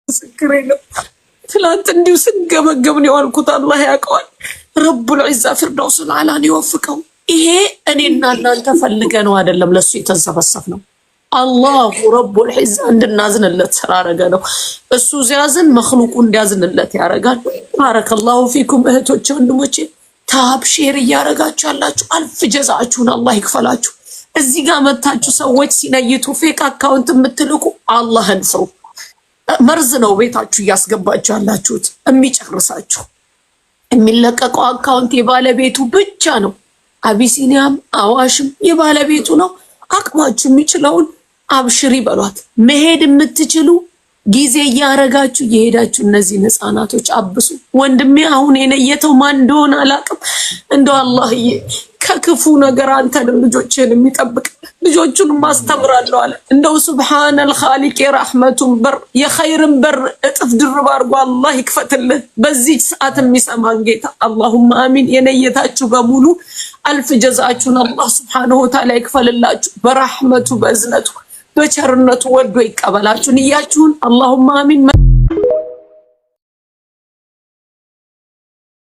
سكرينه ትላንት እንዲሁ ስንገመገም ነው ያልኩት። አላህ ያውቀዋል። ረቡል ዒዛ ፊርደውስ አልዓላን ይወፍቀው። ይሄ እኔና እናንተ ፈልገነው አይደለም ለሱ የተሰበሰብነው። አላሁ ረቡል ዒዛ እንድናዝንለት ስላረገ ነው። እሱ ሲያዝን መኽሉቁ እንዲያዝንለት ያረጋል። ባረከላሁ ፊኩም እህቶቼ ወንድሞቼ፣ ታብ ሼር እያረጋችሁ ያላችሁ አልፍ ጀዛችሁን አላህ ይክፈላችሁ። እዚህ ጋር መታችሁ ሰዎች ሲነይቱ ፌክ አካውንት የምትልኩ አላህን ፍሩ። መርዝ ነው ቤታችሁ እያስገባችሁ ያላችሁት የሚጨርሳችሁ። የሚለቀቀው አካውንት የባለቤቱ ብቻ ነው። አቢሲኒያም አዋሽም የባለቤቱ ነው። አቅማችሁ የሚችለውን አብሽሪ በሏት። መሄድ የምትችሉ ጊዜ እያረጋችሁ እየሄዳችሁ እነዚህ ህፃናቶች አብሱ። ወንድሜ አሁን የነየተው ማን እንደሆነ አላቅም። እንደው አላህዬ ከክፉ ነገር አንተንም ልጆችን የሚጠብቅ ልጆቹን ማስተምራለሁ አለ። እንደው ሱብሃነል ኻሊቅ የረህመቱን በር የኸይርን በር እጥፍ ድርብ አድርጎ አላህ ይክፈትልህ። በዚህ ሰዓት የሚሰማን ጌታ አላሁማ አሚን። የነየታችሁ በሙሉ አልፍ ጀዛችሁን አላህ ሱብሃነሁ ወተዓላ ይክፈልላችሁ። በረህመቱ በእዝነቱ በቸርነቱ ወዶ ይቀበላችሁ። ንያችሁን አላሁማ አሚን።